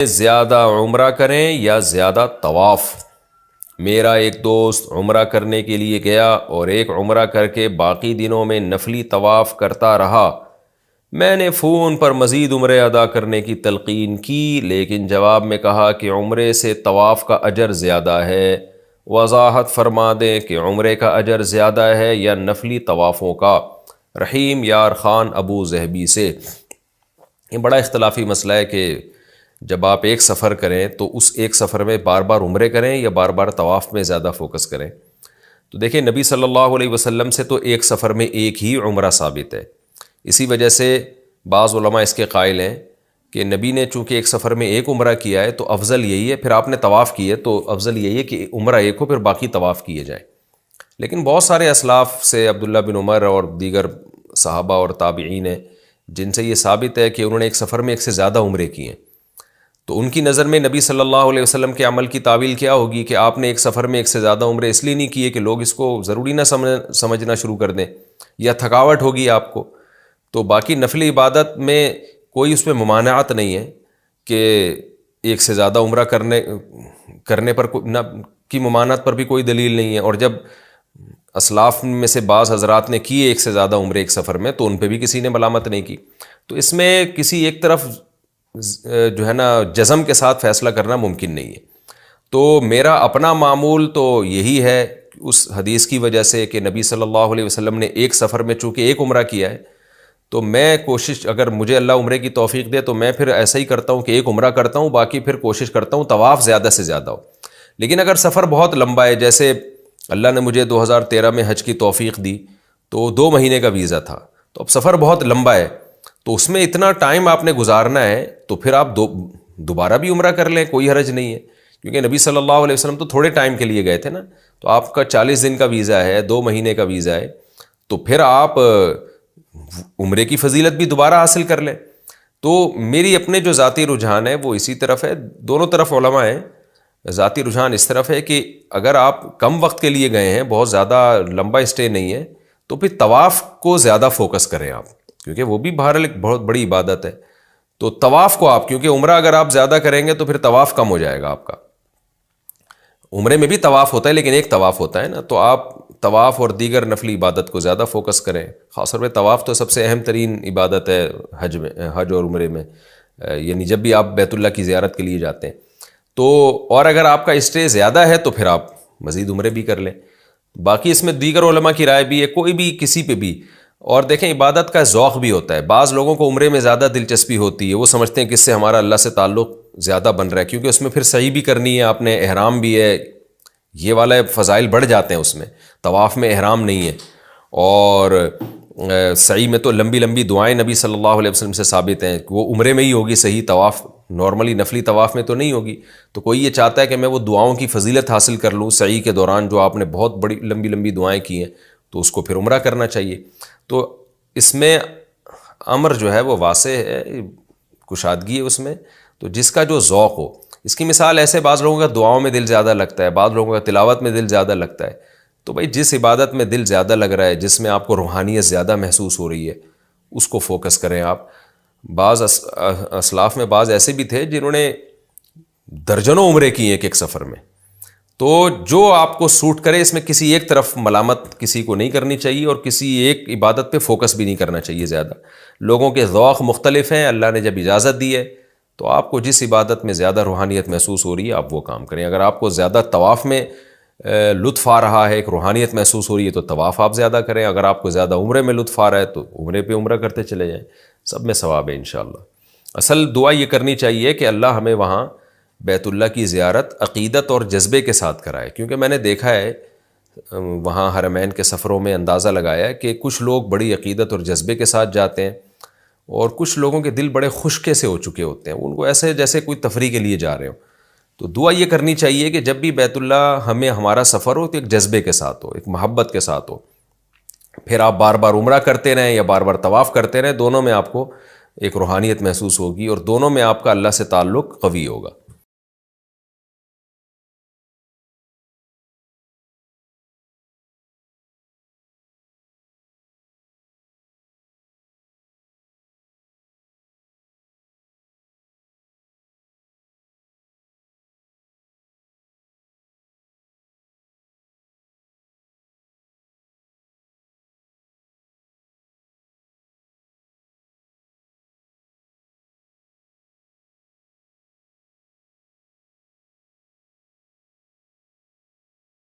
زیادہ عمرہ کریں یا زیادہ طواف؟ میرا ایک دوست عمرہ کرنے کے لیے گیا اور ایک عمرہ کر کے باقی دنوں میں نفلی طواف کرتا رہا۔ میں نے فون پر مزید عمرے ادا کرنے کی تلقین کی، لیکن جواب میں کہا کہ عمرے سے طواف کا اجر زیادہ ہے۔ وضاحت فرما دیں کہ عمرے کا اجر زیادہ ہے یا نفلی طوافوں کا۔ رحیم یار خان ابو ظہبی سے۔ یہ بڑا اختلافی مسئلہ ہے کہ جب آپ ایک سفر کریں تو اس ایک سفر میں بار بار عمرے کریں یا بار بار طواف میں زیادہ فوکس کریں۔ تو دیکھیں نبی صلی اللہ علیہ وسلم سے تو ایک سفر میں ایک ہی عمرہ ثابت ہے، اسی وجہ سے بعض علماء اس کے قائل ہیں کہ نبی نے چونکہ ایک سفر میں ایک عمرہ کیا ہے تو افضل یہی ہے، پھر آپ نے طواف کیے تو افضل یہی ہے کہ عمرہ ایک ہو پھر باقی طواف کیے جائیں۔ لیکن بہت سارے اسلاف سے عبداللہ بن عمر اور دیگر صحابہ اور تابعین ہیں جن سے یہ ثابت ہے کہ انہوں نے ایک سفر میں ایک سے زیادہ عمرے کیے ہیں، تو ان کی نظر میں نبی صلی اللہ علیہ وسلم کے عمل کی تعویل کیا ہوگی کہ آپ نے ایک سفر میں ایک سے زیادہ عمرے اس لیے نہیں کیے کہ لوگ اس کو ضروری نہ سمجھنا شروع کر دیں یا تھکاوٹ ہوگی آپ کو۔ تو باقی نفلی عبادت میں کوئی اس میں ممانعت نہیں ہے کہ ایک سے زیادہ عمرہ کرنے پر کی ممانعت پر بھی کوئی دلیل نہیں ہے، اور جب اسلاف میں سے بعض حضرات نے کیے ایک سے زیادہ عمرے ایک سفر میں تو ان پہ بھی کسی نے ملامت نہیں کی۔ تو اس میں کسی ایک طرف جو ہے نا جزم کے ساتھ فیصلہ کرنا ممکن نہیں ہے۔ تو میرا اپنا معمول تو یہی ہے اس حدیث کی وجہ سے کہ نبی صلی اللہ علیہ وسلم نے ایک سفر میں چونکہ ایک عمرہ کیا ہے، تو میں کوشش، اگر مجھے اللہ عمرے کی توفیق دے تو میں پھر ایسا ہی کرتا ہوں کہ ایک عمرہ کرتا ہوں، باقی پھر کوشش کرتا ہوں طواف زیادہ سے زیادہ ہو۔ لیکن اگر سفر بہت لمبا ہے، جیسے اللہ نے مجھے 2013 میں حج کی توفیق دی تو 2 مہینے کا ویزا تھا، تو اب سفر بہت لمبا ہے تو اس میں اتنا ٹائم آپ نے گزارنا ہے تو پھر آپ دوبارہ بھی عمرہ کر لیں، کوئی حرج نہیں ہے، کیونکہ نبی صلی اللہ علیہ وسلم تو تھوڑے ٹائم کے لیے گئے تھے نا، تو آپ کا 40 دن کا ویزا ہے، 2 مہینے کا ویزا ہے، تو پھر آپ عمرے کی فضیلت بھی دوبارہ حاصل کر لیں۔ تو میری اپنے جو ذاتی رجحان ہے وہ اسی طرف ہے، دونوں طرف علماء ہیں، ذاتی رجحان اس طرف ہے کہ اگر آپ کم وقت کے لیے گئے ہیں، بہت زیادہ لمبا اسٹے نہیں ہے، تو پھر طواف کو زیادہ فوکس کریں آپ، کیونکہ وہ بھی بہرحال ایک بہت بڑی عبادت ہے۔ تو طواف کو آپ، کیونکہ عمرہ اگر آپ زیادہ کریں گے تو پھر طواف کم ہو جائے گا آپ کا۔ عمرے میں بھی طواف ہوتا ہے لیکن ایک طواف ہوتا ہے نا، تو آپ طواف اور دیگر نفلی عبادت کو زیادہ فوکس کریں۔ خاص طور پہ طواف تو سب سے اہم ترین عبادت ہے حج اور عمرے میں، یعنی جب بھی آپ بیت اللہ کی زیارت کے لیے جاتے ہیں تو، اور اگر آپ کا اسٹے زیادہ ہے تو پھر آپ مزید عمرے بھی کر لیں۔ باقی اس میں دیگر علماء کی رائے بھی ہے، کوئی بھی کسی پہ بھی۔ اور دیکھیں عبادت کا ذوق بھی ہوتا ہے، بعض لوگوں کو عمرے میں زیادہ دلچسپی ہوتی ہے، وہ سمجھتے ہیں کہ اس سے ہمارا اللہ سے تعلق زیادہ بن رہا ہے، کیونکہ اس میں پھر سعی بھی کرنی ہے آپ نے، احرام بھی ہے، یہ والا فضائل بڑھ جاتے ہیں اس میں۔ طواف میں احرام نہیں ہے، اور سعی میں تو لمبی لمبی دعائیں نبی صلی اللہ علیہ وسلم سے ثابت ہیں، وہ عمرے میں ہی ہوگی صحیح، طواف نارملی نفلی طواف میں تو نہیں ہوگی۔ تو کوئی یہ چاہتا ہے کہ میں وہ دعاؤں کی فضیلت حاصل کر لوں سعی کے دوران، جو آپ نے بہت بڑی لمبی لمبی دعائیں کی ہیں، تو اس کو پھر عمرہ کرنا چاہیے۔ تو اس میں امر جو ہے وہ واضح ہے، کشادگی ہے اس میں، تو جس کا جو ذوق ہو۔ اس کی مثال ایسے، بعض لوگوں کا دعاؤں میں دل زیادہ لگتا ہے، بعض لوگوں کا تلاوت میں دل زیادہ لگتا ہے، تو بھائی جس عبادت میں دل زیادہ لگ رہا ہے، جس میں آپ کو روحانیت زیادہ محسوس ہو رہی ہے، اس کو فوکس کریں آپ۔ بعض اسلاف میں بعض ایسے بھی تھے جنہوں نے درجنوں عمرے کیے ایک سفر میں۔ تو جو آپ کو سوٹ کرے، اس میں کسی ایک طرف ملامت کسی کو نہیں کرنی چاہیے، اور کسی ایک عبادت پہ فوکس بھی نہیں کرنا چاہیے زیادہ۔ لوگوں کے ذوق مختلف ہیں، اللہ نے جب اجازت دی ہے تو آپ کو جس عبادت میں زیادہ روحانیت محسوس ہو رہی ہے آپ وہ کام کریں۔ اگر آپ کو زیادہ طواف میں لطف آ رہا ہے، ایک روحانیت محسوس ہو رہی ہے، تو طواف آپ زیادہ کریں۔ اگر آپ کو زیادہ عمرے میں لطف آ رہا ہے تو عمرے پہ عمرہ کرتے چلے جائیں، سب میں ثواب ہے انشاءاللہ۔ اصل دعا یہ کرنی چاہیے کہ اللہ ہمیں وہاں بیت اللہ کی زیارت عقیدت اور جذبے کے ساتھ کرائے، کیونکہ میں نے دیکھا ہے وہاں حرمین کے سفروں میں اندازہ لگایا ہے کہ کچھ لوگ بڑی عقیدت اور جذبے کے ساتھ جاتے ہیں، اور کچھ لوگوں کے دل بڑے خشکے سے ہو چکے ہوتے ہیں، ان کو ایسے جیسے کوئی تفریح کے لیے جا رہے ہو۔ تو دعا یہ کرنی چاہیے کہ جب بھی بیت اللہ ہمیں ہمارا سفر ہو تو ایک جذبے کے ساتھ ہو، ایک محبت کے ساتھ ہو، پھر آپ بار بار عمرہ کرتے رہیں یا بار بار طواف کرتے رہیں، دونوں میں آپ کو ایک روحانیت محسوس ہوگی، اور دونوں میں آپ کا اللہ سے تعلق قوی ہوگا۔